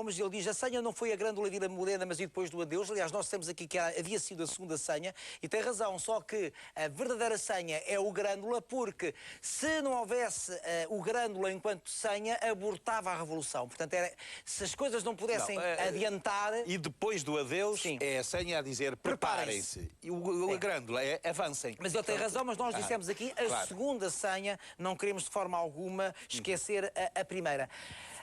nomes, ele diz a senha não foi a Grândola Vila Morena, mas e depois do adeus. Aliás, nós temos aqui que havia sido a segunda senha, e tem razão, só que a verdadeira senha é o Grândola, porque se não houvesse o Grândola enquanto senha, abortava a Revolução. Portanto, se as coisas não pudessem adiantar... E depois do adeus, sim, é a senha a dizer preparem-se. E a Grândola é avancem. Mas ele tem razão, mas nós dissemos aqui a segunda senha, não queremos de forma alguma esquecer a primeira.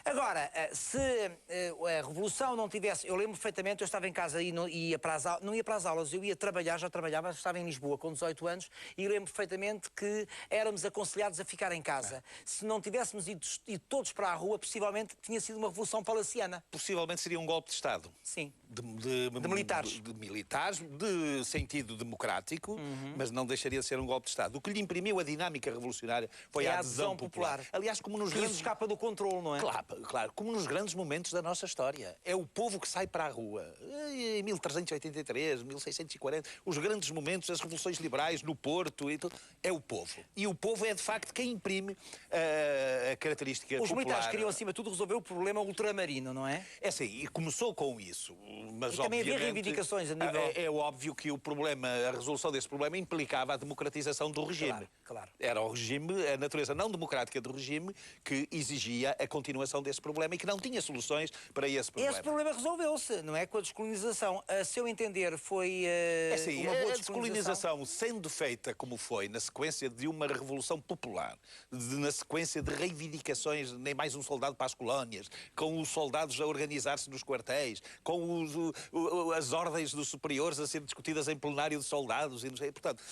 Agora, se a Revolução não tivesse... Eu lembro perfeitamente, eu estava em casa e não ia para as aulas, eu ia trabalhar, já trabalhava, estava em Lisboa com 18 anos, e lembro perfeitamente que éramos aconselhados a ficar em casa. Se não tivéssemos ido todos para a rua, possivelmente tinha sido uma revolução palaciana. Possivelmente seria um golpe de Estado. Sim. De militares. De militares, de sentido democrático, mas não deixaria de ser um golpe de Estado. O que lhe imprimiu a dinâmica revolucionária foi a adesão popular. Aliás, como nos grandes... escapa do controle, não é? Claro, como nos grandes momentos da nossa história. É o povo que sai para a rua. Em 1383, 1640, os grandes momentos, as revoluções liberais no Porto, e tudo, é o povo. E o povo é, de facto, quem imprime a característica popular. Os militares queriam, acima de tudo, resolver o problema ultramarino, não é? É sim, e começou com isso. Mas, e também havia reivindicações a nível... É óbvio que o problema, a resolução desse problema implicava a democratização do regime. Claro. Era o regime, a natureza não democrática do regime, que exigia a continuação desse problema e que não tinha soluções para esse problema. Esse problema resolveu-se, não é? Com a descolonização. A seu entender, foi uma boa a descolonização, sendo feita como foi, na sequência de uma revolução popular, na sequência de reivindicações, nem mais um soldado para as colónias, com os soldados a organizar-se nos quartéis, com as ordens dos superiores a ser discutidas em plenário de soldados, e não sei. Portanto,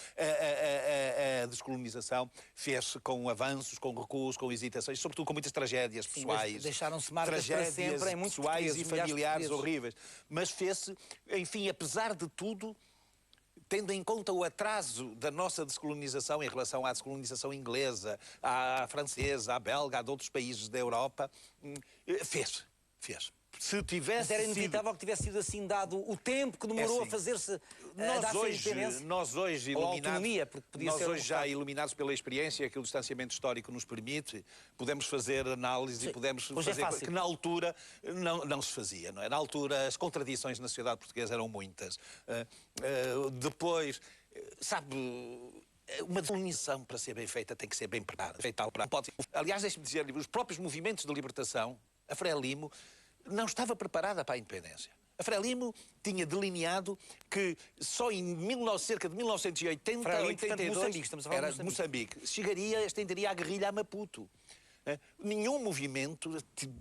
a descolonização fez-se com avanços, com recuos, com hesitações, sobretudo com muitas tragédias pessoais. Deixaram-se marcas para sempre em muitos pessoais e familiares horríveis. Mas fez-se, enfim, apesar de tudo, tendo em conta o atraso da nossa descolonização em relação à descolonização inglesa, à francesa, à belga, a de outros países da Europa, fez. Se tivesse Mas era inevitável que tivesse sido assim dado o tempo que demorou a fazer-se nós hoje iluminados, nós hoje já iluminados pela experiência que o distanciamento histórico nos permite, podemos fazer análise e podemos fazer que na altura não se fazia, não é? Na altura as contradições na sociedade portuguesa eram muitas. Depois, sabe, uma descolonização, para ser bem feita, tem que ser bem preparada. Aliás, deixe-me dizer, os próprios movimentos de libertação, a Frelimo, não estava preparada para a independência. A Frelimo tinha delineado que só em cerca de 1980, Frelimo, 82, Moçambique, estamos a falar de Moçambique, estenderia a guerrilha a Maputo. Nenhum movimento,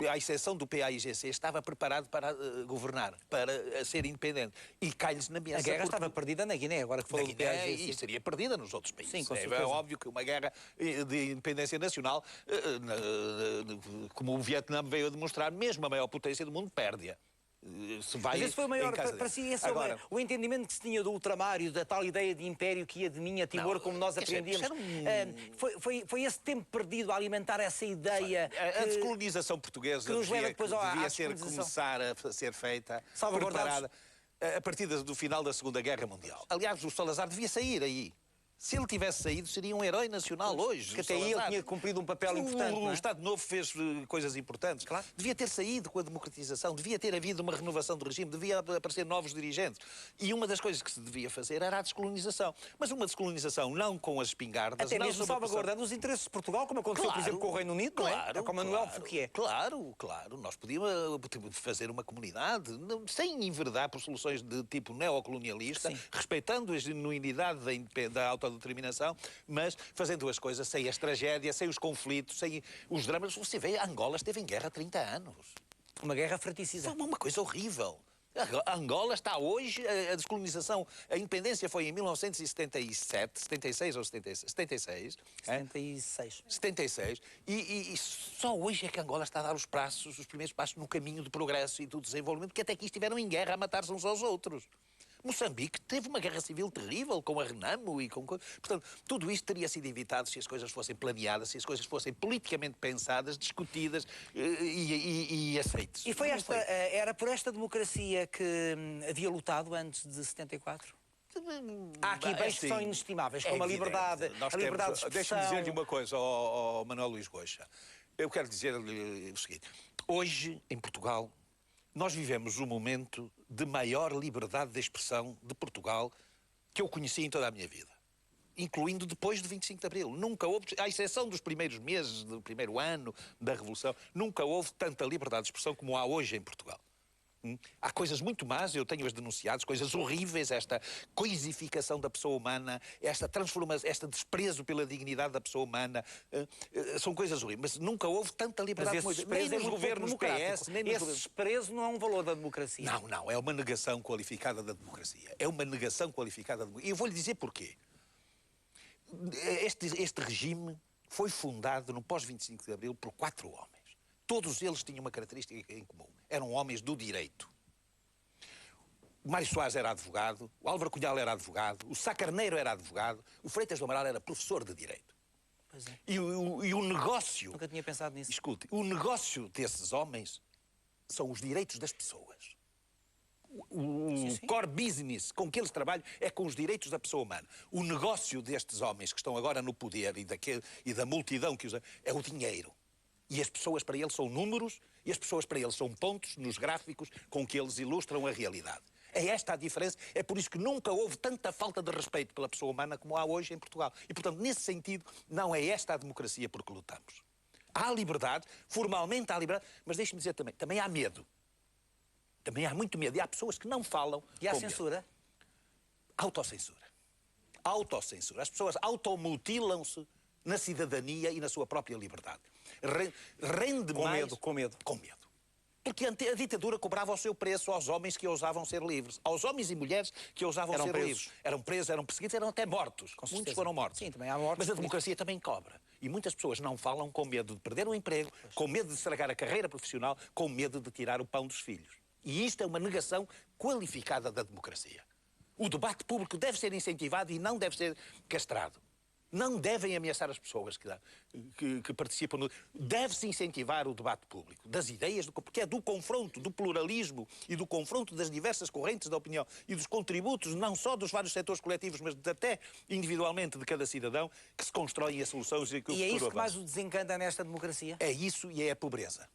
à exceção do PAIGC, estava preparado para governar, para ser independente. E cai-lhes na ameaça. A guerra estava perdida na Guiné, agora que falou do PAIGC. E seria perdida nos outros países. Sim, com certeza. É óbvio que uma guerra de independência nacional, como o Vietnã veio a demonstrar, mesmo a maior potência do mundo perde-a. Mas esse foi o maior, para si, esse agora, o entendimento que se tinha do ultramário, da tal ideia de império que ia de mim a Timor, como nós aprendíamos. Foi esse tempo perdido a alimentar essa ideia. A descolonização portuguesa devia começar a ser feita, preparada, a partir do final da Segunda Guerra Mundial. Aliás, o Salazar devia sair aí. Se ele tivesse saído, seria um herói nacional hoje. Porque até aí ele tinha cumprido um papel importante. O Estado Novo fez coisas importantes. Claro. Devia ter saído com a democratização, devia ter havido uma renovação do regime, devia aparecer novos dirigentes. E uma das coisas que se devia fazer era a descolonização. Mas uma descolonização não com as espingardas. Até mesmo salvaguardando os interesses de Portugal, como aconteceu, por exemplo, com o Reino Unido, não é? Com Manuel Fouquier. Claro. Nós podíamos fazer uma comunidade sem enverdar por soluções de tipo neocolonialista, respeitando a genuinidade da autodeterminação, mas fazendo as coisas sem as tragédias, sem os conflitos, sem os dramas. Você vê, Angola esteve em guerra há 30 anos. Uma guerra fratricida. Foi uma coisa horrível. A Angola está hoje, a descolonização, a independência foi em 1977, 76 ou 76. 76. E só hoje é que Angola está a dar os primeiros passos no caminho do progresso e do desenvolvimento, que até aqui estiveram em guerra a matar-se uns aos outros. Moçambique teve uma guerra civil terrível com a Renamo e com... Portanto, tudo isto teria sido evitado se as coisas fossem planeadas, se as coisas fossem politicamente pensadas, discutidas e aceites. E era por esta democracia que havia lutado antes de 74? Há aqui bens que são inestimáveis, como a liberdade, de expressão. Deixa-me dizer-lhe uma coisa, ao Manuel Luís Goxa. Eu quero dizer-lhe o seguinte. Hoje, em Portugal, Nós vivemos o momento de maior liberdade de expressão de Portugal que eu conheci em toda a minha vida, incluindo depois de 25 de Abril. Nunca houve, à exceção dos primeiros meses, do primeiro ano da Revolução, nunca houve tanta liberdade de expressão como há hoje em Portugal. Há coisas muito más, eu tenho-as denunciadas, coisas horríveis, esta coisificação da pessoa humana, esta transformação, este desprezo pela dignidade da pessoa humana, são coisas horríveis. Mas nunca houve tanta liberdade como hoje. Nem nos governos PS, nem nos esse desprezo não é um valor da democracia. Não, não, é uma negação qualificada da democracia. É uma negação qualificada da democracia. E eu vou-lhe dizer porquê. Este regime foi fundado no pós-25 de Abril por 4 homens. Todos eles tinham uma característica em comum. Eram homens do direito. O Mário Soares era advogado, o Álvaro Cunhal era advogado, o Sá Carneiro era advogado, o Freitas do Amaral era professor de direito. Pois é. E o negócio... Nunca tinha pensado nisso. Escute, o negócio desses homens são os direitos das pessoas. O core business com que eles trabalham é com os direitos da pessoa humana. O negócio destes homens que estão agora no poder e da multidão que usa é o dinheiro. E as pessoas para eles são números e as pessoas para eles são pontos nos gráficos com que eles ilustram a realidade. É esta a diferença. É por isso que nunca houve tanta falta de respeito pela pessoa humana como há hoje em Portugal. E, portanto, nesse sentido, não é esta a democracia por que lutamos. Há liberdade, formalmente há liberdade, mas deixe-me dizer também há medo. Também há muito medo. E há pessoas que não falam. E há censura? Autocensura. Autocensura. As pessoas automutilam-se na cidadania e na sua própria liberdade. Rende com mais... medo, com medo. Com medo. Porque a ditadura cobrava o seu preço aos homens que ousavam ser livres. Aos homens e mulheres que ousavam ser livres. Eram presos, eram perseguidos, eram até mortos. Muitos foram mortos. Sim, também há mortos. Mas a democracia também cobra. E muitas pessoas não falam com medo de perder o emprego, com medo de estragar a carreira profissional, com medo de tirar o pão dos filhos. E isto é uma negação qualificada da democracia. O debate público deve ser incentivado e não deve ser castrado. Não devem ameaçar as pessoas que participam. Deve-se incentivar o debate público das ideias, porque é do confronto, do pluralismo e do confronto das diversas correntes da opinião e dos contributos, não só dos vários setores coletivos, mas até individualmente de cada cidadão, que se constroem as soluções e que o futuro é isso que avança. mais o desencanta nesta democracia? É isso e é a pobreza.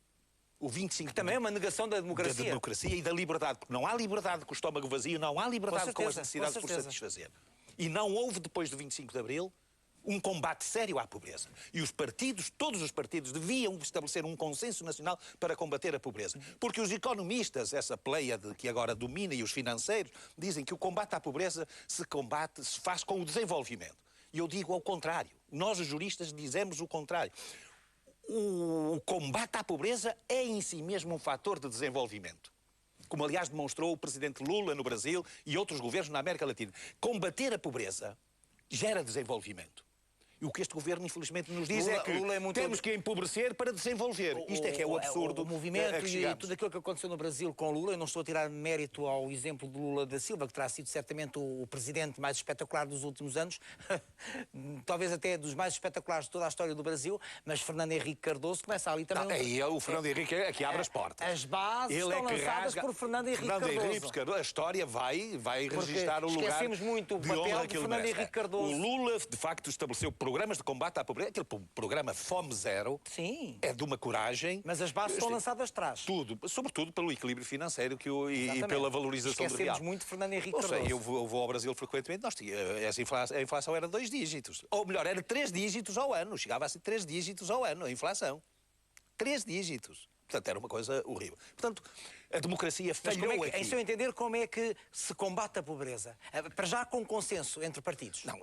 O 25 que também é uma negação da democracia. Da democracia e da liberdade, porque não há liberdade com o estômago vazio, não há liberdade com as necessidades por satisfazer. E não houve, depois do 25 de Abril, um combate sério à pobreza. E os partidos, todos os partidos, deviam estabelecer um consenso nacional para combater a pobreza. Porque os economistas, essa pleiade que agora domina, e os financeiros, dizem que o combate à pobreza se faz com o desenvolvimento. E eu digo ao contrário. Nós, os juristas, dizemos o contrário. O combate à pobreza é em si mesmo um fator de desenvolvimento. Como, aliás, demonstrou o presidente Lula no Brasil e outros governos na América Latina. Combater a pobreza gera desenvolvimento. E o que este governo, infelizmente, nos diz é que temos que empobrecer para desenvolver. Isto é que é o absurdo. O movimento e tudo aquilo que aconteceu no Brasil com Lula, eu não estou a tirar mérito ao exemplo de Lula da Silva, que terá sido certamente o presidente mais espetacular dos últimos anos, talvez até dos mais espetaculares de toda a história do Brasil, mas Fernando Henrique Cardoso começa ali também... Aí é o Fernando Henrique que abre as portas. As bases estão lançadas por Fernando Henrique Cardoso. A história vai registrar o lugar esquecemos muito o papel de Fernando Henrique Cardoso. O Lula, de facto, estabeleceu programas de combate à pobreza. Aquele programa Fome Zero. Sim. É de uma coragem. Mas as bases estão lançadas atrás. Tudo. Sobretudo pelo equilíbrio financeiro e pela valorização do real. Esquecemos muito Fernando Henrique Cardoso. Eu vou ao Brasil frequentemente. A inflação era 2 dígitos. Ou melhor, era 3 dígitos ao ano. Chegava a ser 3 dígitos ao ano, a inflação. 3 dígitos. Portanto, era uma coisa horrível. Portanto, a democracia falhou aqui. Em seu entender, como é que se combate a pobreza? Para já com consenso entre partidos? Não,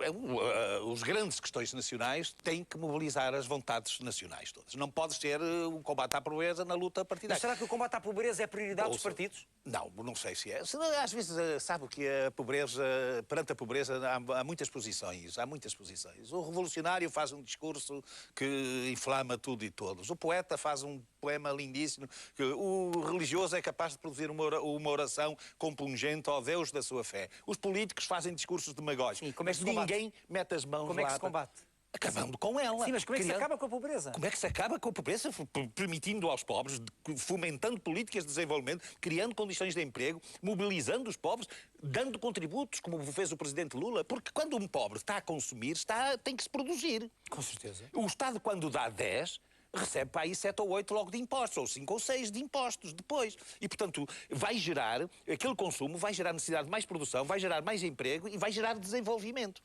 os grandes questões nacionais têm que mobilizar as vontades nacionais todas. Não pode ser o combate à pobreza na luta partidária. Mas será que o combate à pobreza é prioridade dos partidos? Não sei se é. Às vezes sabe que a pobreza, perante a pobreza há muitas posições. Há muitas posições. O revolucionário faz um discurso que inflama tudo e todos. O poeta faz um poema lindíssimo. O religioso é capaz de produzir uma oração compungente ao Deus da sua fé. Os políticos fazem discursos demagógicos. Sim, como é que se combate? Ninguém mete as mãos lá. Como é que se combate? Acabando com ela. Sim, mas como é que se acaba com a pobreza? Como é que se acaba com a pobreza? Permitindo aos pobres, fomentando políticas de desenvolvimento, criando condições de emprego, mobilizando os pobres, dando contributos, como fez o presidente Lula. Porque quando um pobre está a consumir, tem que se produzir. Com certeza. O Estado, quando dá 10, recebe para aí 7 ou 8 logo de impostos, ou 5 ou 6 de impostos depois. E, portanto, vai gerar, aquele consumo vai gerar necessidade de mais produção, vai gerar mais emprego e vai gerar desenvolvimento.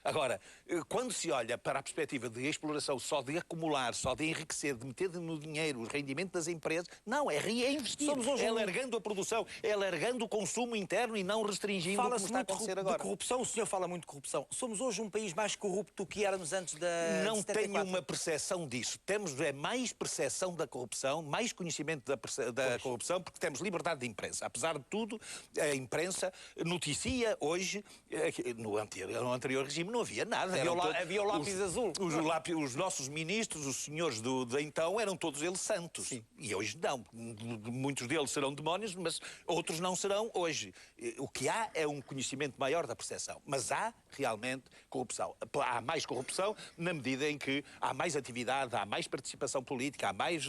Agora, quando se olha para a perspectiva de exploração só de acumular, só de enriquecer, de meter no dinheiro o rendimento das empresas, não, é reinvestir. Somos hoje é alargando a produção, é alargando o consumo interno e não restringindo como está a acontecer agora. De corrupção, o senhor fala muito de corrupção. Somos hoje um país mais corrupto do que éramos antes da Não 74. tenho uma percepção disso. Temos mais percepção da corrupção, mais conhecimento da corrupção, porque temos liberdade de imprensa. Apesar de tudo, a imprensa hoje, no anterior regime, não havia nada. Havia o lápis azul. Os nossos ministros, os senhores de então, eram todos eles santos. Sim. E hoje não. Muitos deles serão demónios, mas outros não serão hoje. O que há é um conhecimento maior da percepção. Mas há realmente corrupção. Há mais corrupção na medida em que há mais atividade, há mais participação política, há mais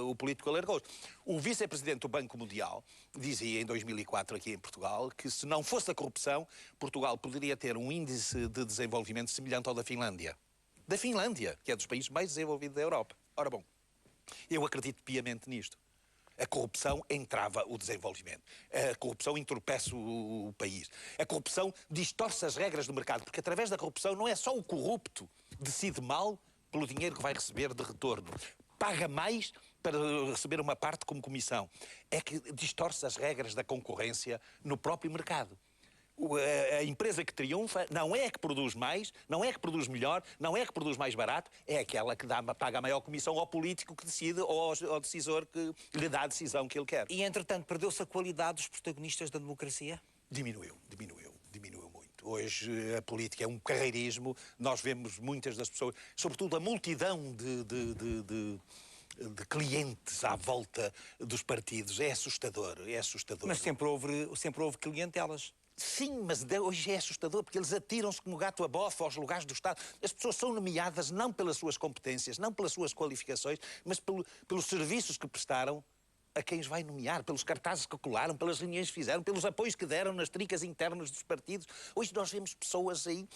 o político alargou-se. O vice-presidente do Banco Mundial dizia em 2004 aqui em Portugal que se não fosse a corrupção, Portugal poderia ter um índice de desenvolvimento semelhante ao da Finlândia. Da Finlândia, que é dos países mais desenvolvidos da Europa. Ora bom, eu acredito piamente nisto. A corrupção entrava o desenvolvimento. A corrupção entorpece o país. A corrupção distorce as regras do mercado, porque através da corrupção não é só o corrupto decide mal pelo dinheiro que vai receber de retorno. Paga mais para receber uma parte como comissão. É que distorce as regras da concorrência no próprio mercado. A empresa que triunfa não é a que produz mais, não é a que produz melhor, não é a que produz mais barato, é aquela que paga a maior comissão ao político que decide ou ao decisor que lhe dá a decisão que ele quer. E, entretanto, perdeu-se a qualidade dos protagonistas da democracia? Diminuiu muito. Hoje a política é um carreirismo, nós vemos muitas das pessoas, sobretudo a multidão de clientes à volta dos partidos. É assustador, é assustador. Mas sempre houve clientelas. Sim, mas hoje é assustador, porque eles atiram-se como gato a bofa aos lugares do Estado. As pessoas são nomeadas não pelas suas competências, não pelas suas qualificações, mas pelos serviços que prestaram a quem os vai nomear, pelos cartazes que colaram, pelas reuniões que fizeram, pelos apoios que deram nas tricas internas dos partidos. Hoje nós vemos pessoas aí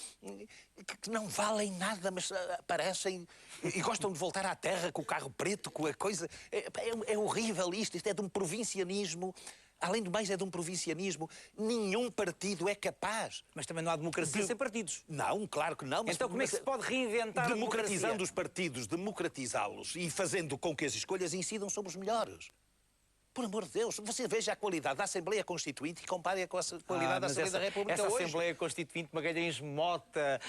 que não valem nada, mas aparecem e gostam de voltar à terra com o carro preto, com a coisa... É horrível isto é de um provincianismo. Além do mais, é de um provincianismo. Nenhum partido é capaz. Mas também não há democracia sem partidos. Não, claro que não. Mas então como é que se pode reinventar democratizando os partidos, democratizá-los e fazendo com que as escolhas incidam sobre os melhores. Por amor de Deus, você veja a qualidade da Assembleia Constituinte e compare-a com a qualidade da Assembleia da República essa hoje. Assembleia Constituinte, Magalhães Mota,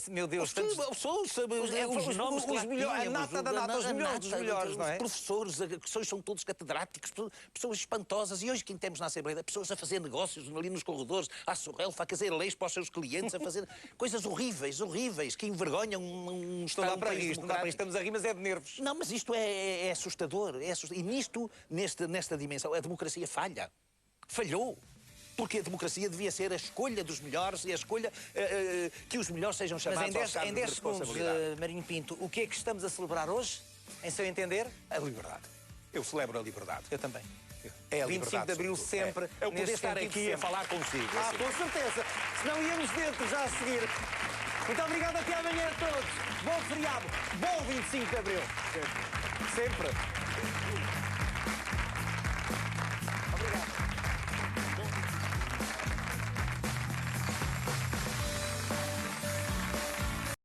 meu Deus... Os nomes que lá tínhamos, a nata da nata, os melhores dos melhores, não é? Os professores, as pessoas são todos catedráticos, pessoas espantosas. E hoje quem temos na Assembleia, pessoas a fazer negócios ali nos corredores, à sorrelfa, a fazer leis para os seus clientes, a fazer coisas horríveis, que envergonham um Estado. Não dá para isto, estamos a rir, mas é de nervos. Não, mas isto é assustador. E nesta dimensão, a democracia falha. Falhou. Porque a democracia devia ser a escolha dos melhores e a escolha que os melhores sejam chamados aos cargos de responsabilidade. Mas em 10 segundos, Marinho Pinto, o que é que estamos a celebrar hoje, em seu entender? A liberdade. Eu celebro a liberdade. Eu também. É a 25 de Abril sempre. Eu poder estar aqui sempre a falar consigo. Assim. Com certeza. Se não íamos dentro já a seguir. Muito obrigado, até amanhã a todos. Bom feriado. Bom 25 de Abril. Sempre.